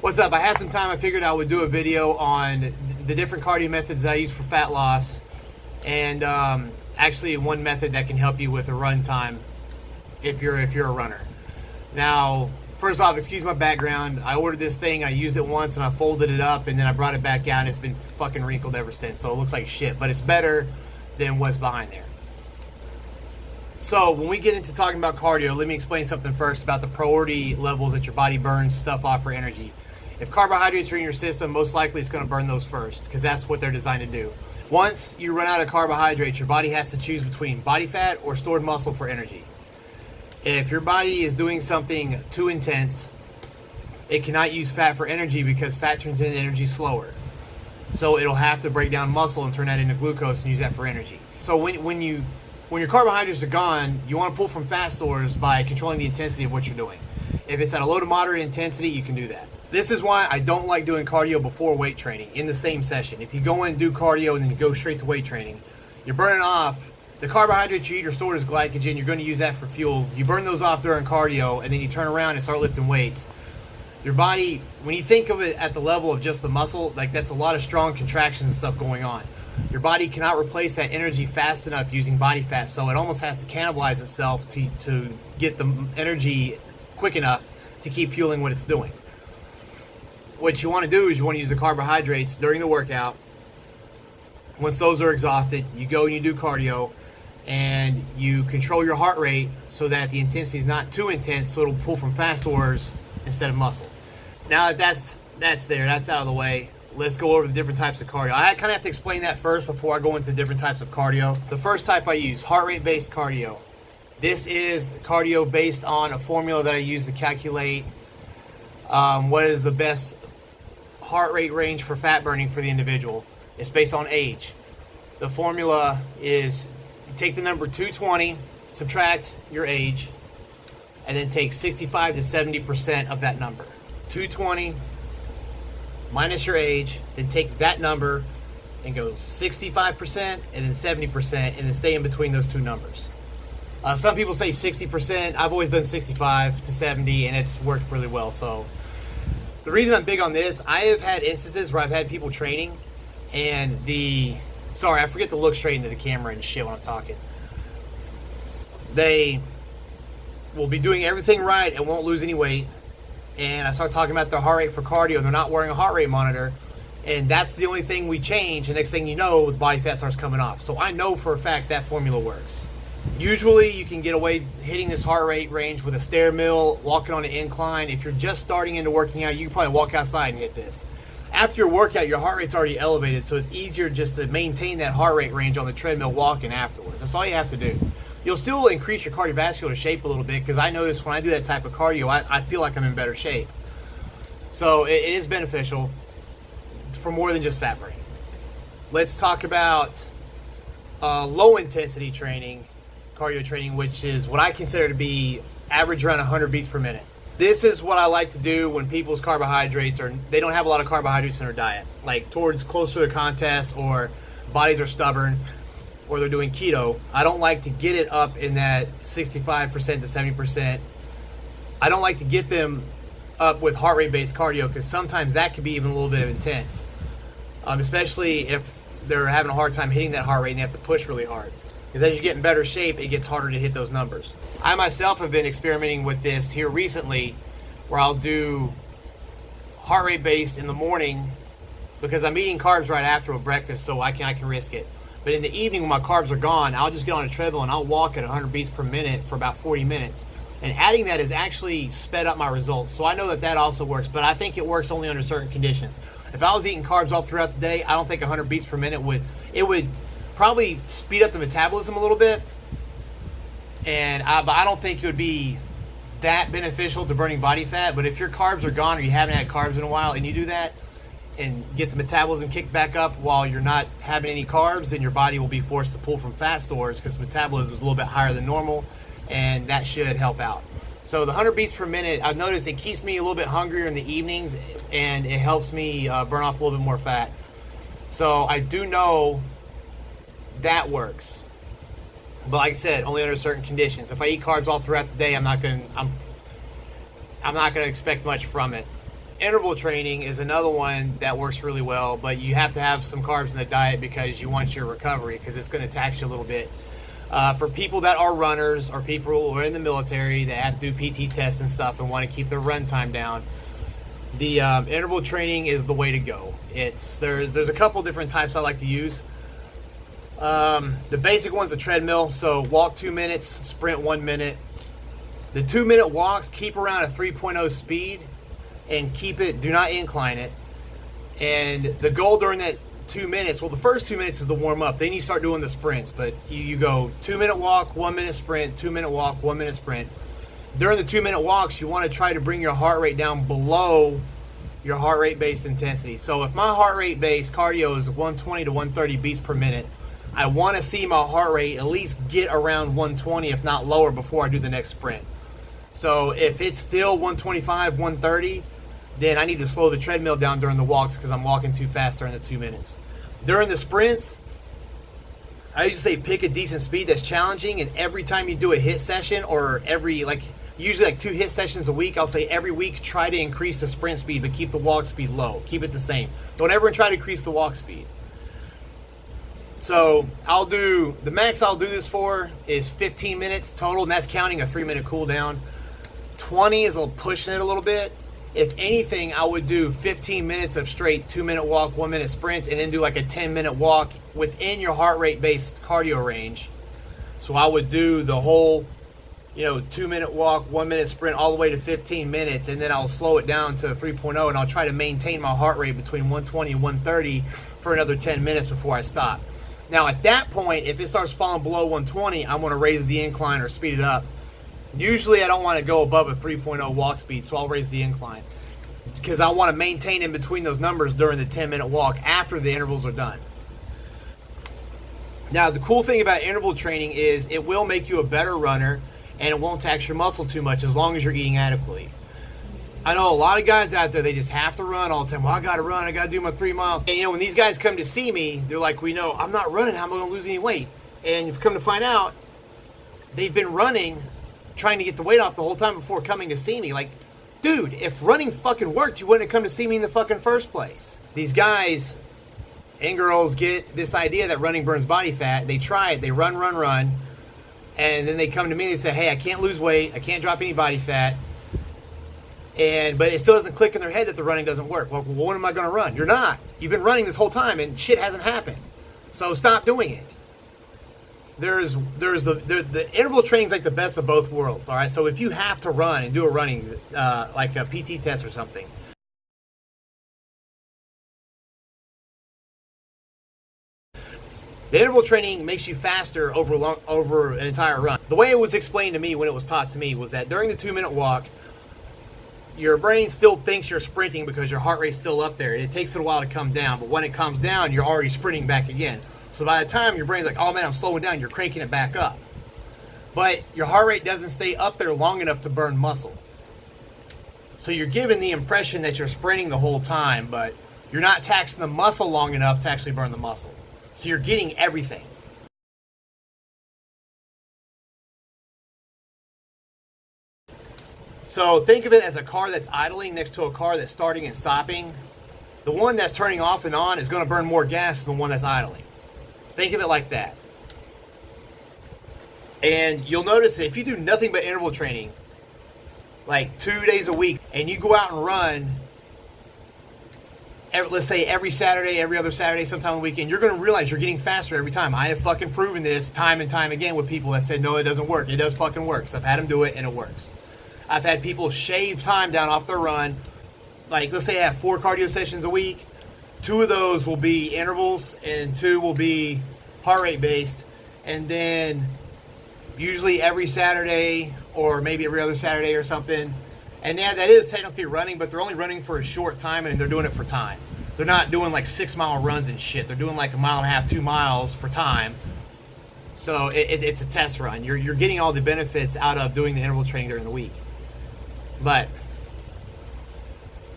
What's up? I had some time. I figured I would do a video on the different cardio methods that I use for fat loss, and actually one method that can help you with a run time if you're a runner. Now, first off, excuse my background. I ordered this thing, I used it once, and I folded it up, and then I brought it back out, and it's been fucking wrinkled ever since, so it looks like shit, but it's better than what's behind there. So when we get into talking about cardio, let me explain something first about the priority levels that your body burns stuff off for energy. If carbohydrates are in your system, most likely it's going to burn those first, because that's what they're designed to do. Once you run out of carbohydrates, your body has to choose between body fat or stored muscle for energy. If your body is doing something too intense, it cannot use fat for energy because fat turns into energy slower. So it'll have to break down muscle and turn that into glucose and use that for energy. So when your carbohydrates are gone, you want to pull from fat stores by controlling the intensity of what you're doing. If it's at a low to moderate intensity, you can do that. This is why I don't like doing cardio before weight training in the same session. If you go in and do cardio and then you go straight to weight training, you're burning off the carbohydrates you eat are stored as glycogen. You're going to use that for fuel. You burn those off during cardio, and then you turn around and start lifting weights. Your body, when you think of it at the level of just the muscle, like that's a lot of strong contractions and stuff going on. Your body cannot replace that energy fast enough using body fat, so it almost has to cannibalize itself to get the energy quick enough to keep fueling what it's doing. What you want to do is you want to use the carbohydrates during the workout. Once those are exhausted, you go and you do cardio, and you control your heart rate so that the intensity is not too intense, so it'll pull from fat stores instead of muscle. Now that that's out of the way, let's go over the different types of cardio. I kind of have to explain that first before I go into the different types of cardio. The first type I use, heart rate based cardio. This is cardio based on a formula that I use to calculate what is the best heart rate range for fat burning for the individual. It's based on age. The formula is you take the number 220, subtract your age, and then take 65 to 70% of that number. 220 minus your age, then take that number and go 65% and then 70%, and then stay in between those two numbers. Some people say 60%. I've always done 65 to 70, and it's worked really well. So the reason I'm big on this, I have had instances where I've had people training, and sorry, I forget to look straight into the camera and shit when I'm talking. They will be doing everything right and won't lose any weight, and I start talking about their heart rate for cardio, and they're not wearing a heart rate monitor, and that's the only thing we change, and next thing you know, the body fat starts coming off. So I know for a fact that formula works. Usually you can get away hitting this heart rate range with a stair mill, walking on an incline. If you're just starting into working out, you can probably walk outside and hit this. After your workout, your heart rate's already elevated, so it's easier just to maintain that heart rate range on the treadmill walking afterwards. That's all you have to do. You'll still increase your cardiovascular shape a little bit, because I notice when I do that type of cardio, I feel like I'm in better shape. So it is beneficial for more than just fat burning. Let's talk about low intensity training, cardio training, which is what I consider to be average around 100 beats per minute. This is what I like to do when people's carbohydrates they don't have a lot of carbohydrates in their diet, like towards closer to contest, or bodies are stubborn, or they're doing keto. I don't like to get it up in that 65% to 70%. I don't like to get them up with heart rate based cardio, because sometimes that could be even a little bit of intense, especially if they're having a hard time hitting that heart rate and they have to push really hard. Because as you get in better shape, it gets harder to hit those numbers. I myself have been experimenting with this here recently, where I'll do heart rate based in the morning, because I'm eating carbs right after with breakfast, so I can risk it. But in the evening when my carbs are gone, I'll just get on a treadmill and I'll walk at 100 beats per minute for about 40 minutes. And adding that has actually sped up my results. So I know that also works, but I think it works only under certain conditions. If I was eating carbs all throughout the day, I don't think 100 beats per minute would probably speed up the metabolism a little bit, but I don't think it would be that beneficial to burning body fat. But if your carbs are gone, or you haven't had carbs in a while, and you do that and get the metabolism kicked back up while you're not having any carbs, then your body will be forced to pull from fat stores, because metabolism is a little bit higher than normal, and that should help out. So the 100 beats per minute, I've noticed it keeps me a little bit hungrier in the evenings, and it helps me burn off a little bit more fat. So I do know that works. But like I said, only under certain conditions. If I eat carbs all throughout the day, I'm not gonna expect much from it. Interval training is another one that works really well, but you have to have some carbs in the diet because you want your recovery, because it's going to tax you a little bit. For people that are runners or people who are in the military that have to do PT tests and stuff and want to keep their run time down, the interval training is the way to go. There's a couple different types I like to use. The basic one's a treadmill, so walk 2 minutes, sprint 1 minute. The 2 minute walks, keep around a 3.0 speed and do not incline it. And the goal during that 2 minutes, well, the first 2 minutes is the warm up, then you start doing the sprints, but you go 2 minute walk, 1 minute sprint, 2 minute walk, 1 minute sprint. During the 2 minute walks, you want to try to bring your heart rate down below your heart rate based intensity. So if my heart rate based cardio is 120 to 130 beats per minute, I want to see my heart rate at least get around 120, if not lower, before I do the next sprint. So if it's still 125, 130, then I need to slow the treadmill down during the walks because I'm walking too fast during the 2 minutes. During the sprints, I usually say pick a decent speed that's challenging, and every time you do a hit session, or usually 2 hit sessions a week, I'll say every week try to increase the sprint speed but keep the walk speed low. Keep it the same. Don't ever try to increase the walk speed. So the max I'll do this for is 15 minutes total, and that's counting a 3 minute cool down. 20 is pushing it a little bit. If anything, I would do 15 minutes of straight 2 minute walk, 1 minute sprints, and then do like a 10 minute walk within your heart rate based cardio range. So I would do the whole 2 minute walk, 1 minute sprint, all the way to 15 minutes, and then I'll slow it down to 3.0, and I'll try to maintain my heart rate between 120 and 130 for another 10 minutes before I stop. Now at that point, if it starts falling below 120, I'm going to raise the incline or speed it up. Usually I don't want to go above a 3.0 walk speed, so I'll raise the incline because I want to maintain in between those numbers during the 10 minute walk after the intervals are done. Now the cool thing about interval training is it will make you a better runner, and it won't tax your muscle too much as long as you're eating adequately. I know a lot of guys out there, they just have to run all the time. Well, I got to run. I got to do my 3 miles. And when these guys come to see me, they're like, I'm not running. How am I going to lose any weight? And you've come to find out they've been running, trying to get the weight off the whole time before coming to see me. Like, dude, if running fucking worked, you wouldn't have come to see me in the fucking first place. These guys and girls get this idea that running burns body fat. They try it. They run. And then they come to me and they say, hey, I can't lose weight. I can't drop any body fat. But it still doesn't click in their head that the running doesn't work. Well, when am I going to run? You're not. You've been running this whole time and shit hasn't happened. So stop doing it. There's the interval training's like the best of both worlds. All right. So if you have to run and do a running, like a PT test or something, the interval training makes you faster over an entire run. The way it was explained to me when it was taught to me was that during the 2 minute walk, your brain still thinks you're sprinting because your heart rate's still up there. It takes it a while to come down, but when it comes down, you're already sprinting back again. So by the time your brain's like, oh man, I'm slowing down, you're cranking it back up. But your heart rate doesn't stay up there long enough to burn muscle. So you're given the impression that you're sprinting the whole time, but you're not taxing the muscle long enough to actually burn the muscle. So you're getting everything. So think of it as a car that's idling next to a car that's starting and stopping. The one that's turning off and on is going to burn more gas than the one that's idling. Think of it like that. And you'll notice that if you do nothing but interval training, like 2 days a week, and you go out and run, let's say every Saturday, every other Saturday, sometime on the weekend, you're going to realize you're getting faster every time. I have fucking proven this time and time again with people that said, no, it doesn't work. It does fucking work. So I've had them do it, and it works. I've had people shave time down off their run. Like, let's say I have 4 cardio sessions a week. 2 of those will be intervals, and 2 will be heart rate based. And then usually every Saturday, or maybe every other Saturday or something. And yeah, that is technically running, but they're only running for a short time, and they're doing it for time. They're not doing like 6 mile runs and shit. They're doing like 1.5 miles, 2 miles for time. So it's a test run. You're getting all the benefits out of doing the interval training during the week. But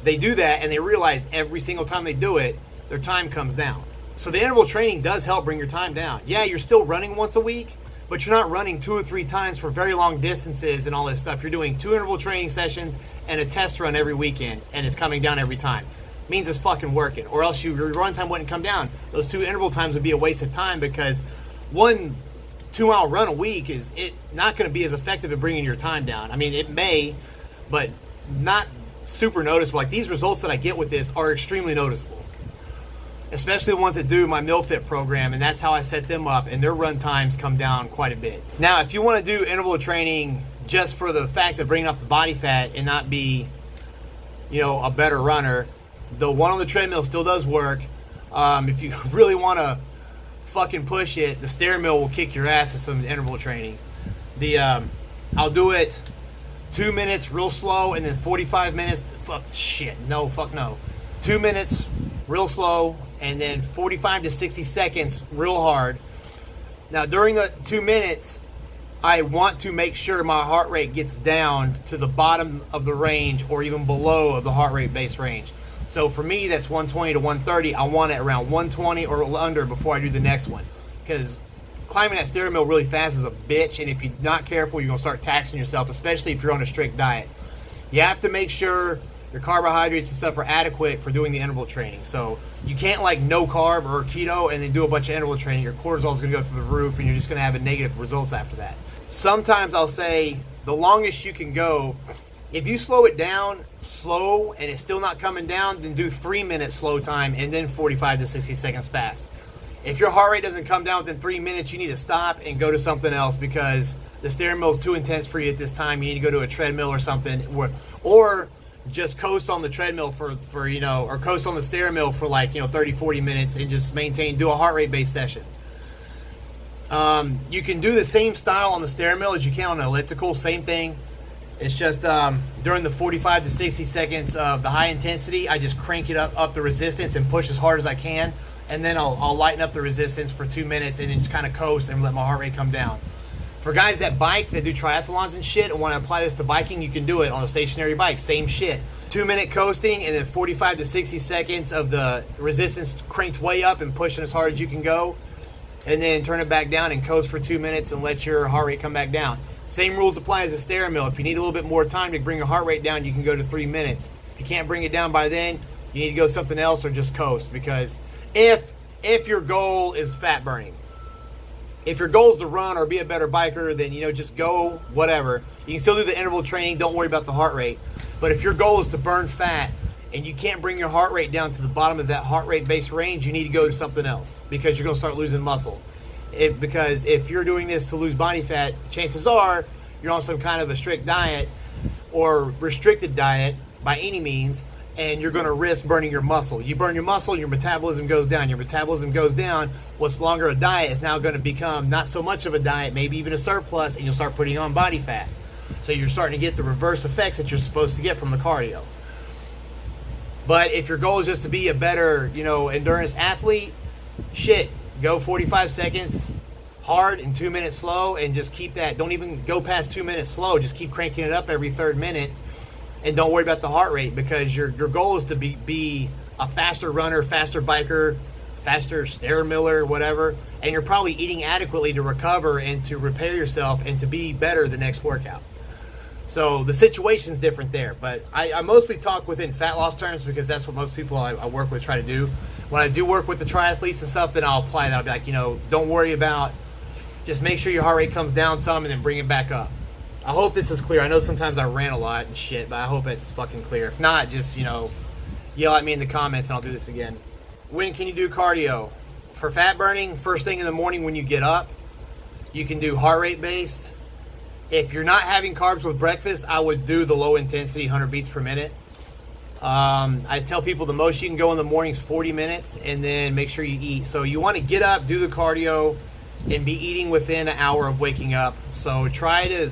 they do that, and they realize every single time they do it, their time comes down. So the interval training does help bring your time down. Yeah, you're still running once a week, but you're not running 2 or 3 times for very long distances and all this stuff. You're doing 2 interval training sessions and a test run every weekend, and it's coming down every time, means it's fucking working. Or else your run time wouldn't come down. Those 2 interval times would be a waste of time, because 1 2-mile run a week is not going to be as effective at bringing your time down. I mean, it may, but not super noticeable. Like, these results that I get with this are extremely noticeable, especially the ones that do my MilFit program, and that's how I set them up, and their run times come down quite a bit. Now, if you want to do interval training just for the fact of bringing off the body fat and not be, a better runner, the one on the treadmill still does work. If you really want to fucking push it, the stair mill will kick your ass at some interval training. I'll do it 2 minutes real slow, and then 45 minutes. Fuck 2 minutes real slow, and then 45 to 60 seconds real hard. Now, during the 2 minutes, I want to make sure my heart rate gets down to the bottom of the range, or even below of the heart rate base range. So for me, that's 120 to 130. I want it around 120 or under before I do the next one. Because climbing that stair mill really fast is a bitch, and if you're not careful, you're going to start taxing yourself, especially if you're on a strict diet. You have to make sure your carbohydrates and stuff are adequate for doing the interval training. So you can't like no carb or keto and then do a bunch of interval training. Your cortisol is going to go through the roof, and you're just going to have a negative results after that. Sometimes I'll say the longest you can go, if you slow it down slow and it's still not coming down, then do 3 minutes slow time and then 45 to 60 seconds fast. If your heart rate doesn't come down within 3 minutes, you need to stop and go to something else, because the stair mill is too intense for you at this time. You need to go to a treadmill or something, or just coast on the treadmill for or coast on the stair mill for 30, 40 minutes and just do a heart rate based session. You can do the same style on the stair mill as you can on an elliptical, same thing. It's just during the 45 to 60 seconds of the high intensity, I just crank it up the resistance and push as hard as I can, and then I'll lighten up the resistance for 2 minutes and then just kind of coast and let my heart rate come down. For guys that bike, that do triathlons and shit, and want to apply this to biking, you can do it on a stationary bike, same shit. 2 minute coasting, and then 45 to 60 seconds of the resistance cranked way up and pushing as hard as you can go, and then turn it back down and coast for 2 minutes and let your heart rate come back down. Same rules apply as a stair mill. If you need a little bit more time to bring your heart rate down, you can go to 3 minutes. If you can't bring it down by then, you need to go something else or just coast. Because if your goal is fat burning, if your goal is to run or be a better biker, then just go whatever. You can still do the interval training. Don't worry about the heart rate. But if your goal is to burn fat and you can't bring your heart rate down to the bottom of that heart rate base range, you need to go to something else, because you're going to start losing muscle. Because if you're doing this to lose body fat, chances are you're on some kind of a strict diet or restricted diet by any means, and you're going to risk burning your muscle. You burn your muscle, your metabolism goes down. Your metabolism goes down, what's longer a diet is now going to become not so much of a diet, maybe even a surplus, and you'll start putting on body fat. So you're starting to get the reverse effects that you're supposed to get from the cardio. But if your goal is just to be a better, endurance athlete, shit, go 45 seconds hard and 2 minutes slow, and just keep that. Don't even go past 2 minutes slow. Just keep cranking it up every third minute, and don't worry about the heart rate, because your goal is to be a faster runner, faster biker, faster stair miller, whatever, and you're probably eating adequately to recover and to repair yourself and to be better the next workout. So the situation's different there, but I mostly talk within fat loss terms, because that's what most people I work with try to do. When I do work with the triathletes and stuff, then I'll apply that. I'll be like, don't worry about, just make sure your heart rate comes down some and then bring it back up. I hope this is clear. I know sometimes I rant a lot and shit, but I hope it's fucking clear. If not, just, yell at me in the comments and I'll do this again. When can you do cardio? For fat burning, first thing in the morning when you get up, you can do heart rate based. If you're not having carbs with breakfast, I would do the low intensity 100 beats per minute. I tell people the most you can go in the morning is 40 minutes, and then make sure you eat. So you want to get up, do the cardio, and be eating within an hour of waking up. So try to,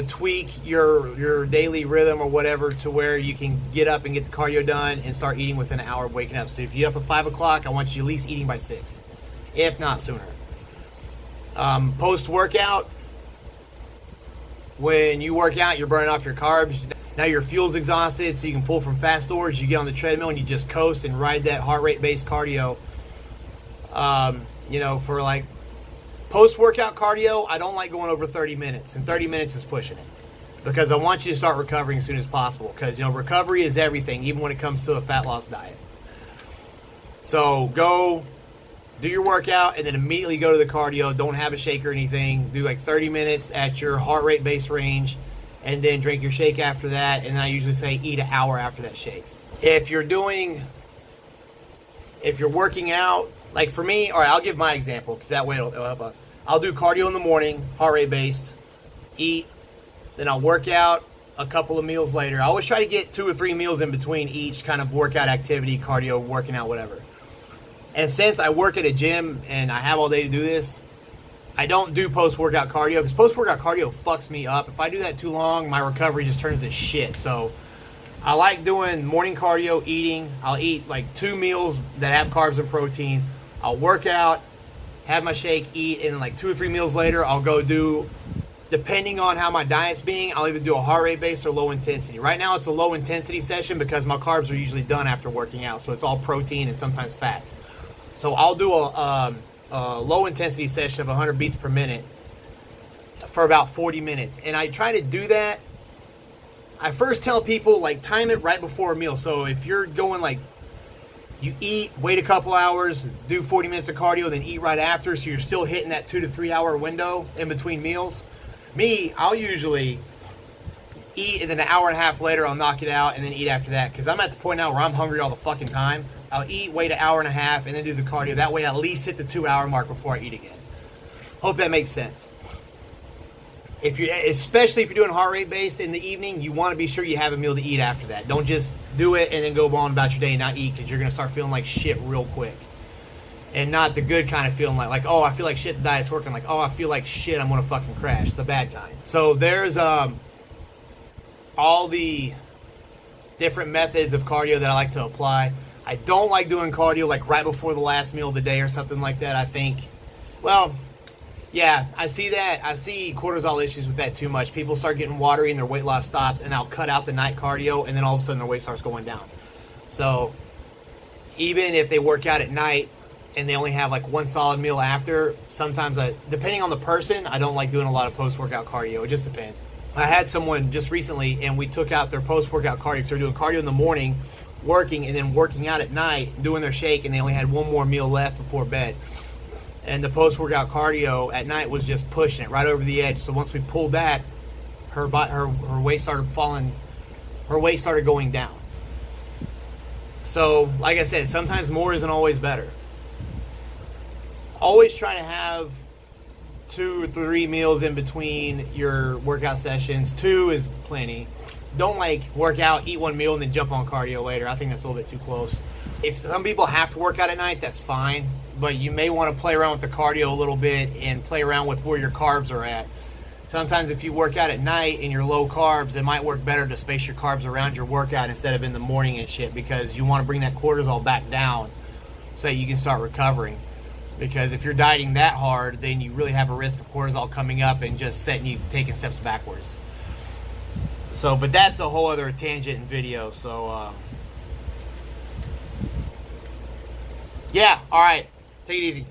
tweak your daily rhythm or whatever to where you can get up and get the cardio done and start eating within an hour of waking up. So if you're up at 5 o'clock, I want you at least eating by 6, if not sooner. Post-workout, when you work out, you're burning off your carbs. Now your fuel's exhausted, so you can pull from fast storage. You get on the treadmill and you just coast and ride that heart rate based cardio. For like post-workout cardio, I don't like going over 30 minutes, and 30 minutes is pushing it. because I want you to start recovering as soon as possible, because, you know, recovery is everything, even when it comes to a fat loss diet. So go do your workout and then immediately go to the cardio. Don't have a shake or anything. Do like 30 minutes at your heart rate base range, and then drink your shake after that. And then I usually say eat an hour after that shake. If you're working out, like for me, all right, I'll give my example because that way it'll help out. I'll do cardio in the morning, heart rate based, eat, then I'll work out a couple of meals later. I always try to get 2 or 3 meals in between each kind of workout activity, cardio, working out, whatever. And since I work at a gym and I have all day to do this, I don't do post-workout cardio, because post-workout cardio fucks me up. If I do that too long, my recovery just turns to shit. So I like doing morning cardio, eating. I'll eat like 2 meals that have carbs and protein. I'll work out, have my shake, eat, and then like 2 or 3 meals later, I'll go do, depending on how my diet's being, I'll either do a heart rate based or low intensity. Right now it's a low intensity session because my carbs are usually done after working out. So it's all protein and sometimes fats. So I'll do a low intensity session of 100 beats per minute for about 40 minutes. And I try to do that. I first tell people, like, time it right before a meal. So if you're going like, you eat, wait a couple hours, do 40 minutes of cardio, then eat right after, so you're still hitting that 2 to 3 hour window in between meals. Me, I'll usually eat, and then an hour and a half later I'll knock it out and then eat after that, because I'm at the point now where I'm hungry all the fucking time. I'll eat, wait an hour and a half, and then do the cardio. That way I at least hit the 2 hour mark before I eat again. Hope that makes sense. Especially if you're doing heart rate based in the evening, you want to be sure you have a meal to eat after that. Don't just do it and then go on about your day and not eat, because you're going to start feeling like shit real quick. And not the good kind of feeling like, oh, I feel like shit, the diet's working. Like, oh, I feel like shit, I'm going to fucking crash. The bad kind. So there's all the different methods of cardio that I like to apply. I don't like doing cardio like right before the last meal of the day or something like that. I think, well, yeah, I see that. I see cortisol issues with that too much. People start getting watery and their weight loss stops, and I'll cut out the night cardio, and then all of a sudden their weight starts going down. So even if they work out at night and they only have like 1 solid meal after, sometimes depending on the person, I don't like doing a lot of post-workout cardio. It just depends. I had someone just recently, and we took out their post-workout cardio. So they're doing cardio in the morning, working, and then working out at night, doing their shake, and they only had 1 more meal left before bed. And the post-workout cardio at night was just pushing it right over the edge. So once we pulled that, her weight started falling. Her weight started going down. So, like I said, sometimes more isn't always better. Always try to have 2 or 3 meals in between your workout sessions. 2 is plenty. Don't like work out, eat 1 meal, and then jump on cardio later. I think that's a little bit too close. If some people have to work out at night, that's fine. But you may want to play around with the cardio a little bit and play around with where your carbs are at. Sometimes if you work out at night and you're low carbs, it might work better to space your carbs around your workout instead of in the morning and shit, because you want to bring that cortisol back down so you can start recovering. Because if you're dieting that hard, then you really have a risk of cortisol coming up and just setting you taking steps backwards. So, but that's a whole other tangent and video. So, yeah, all right. Take it easy.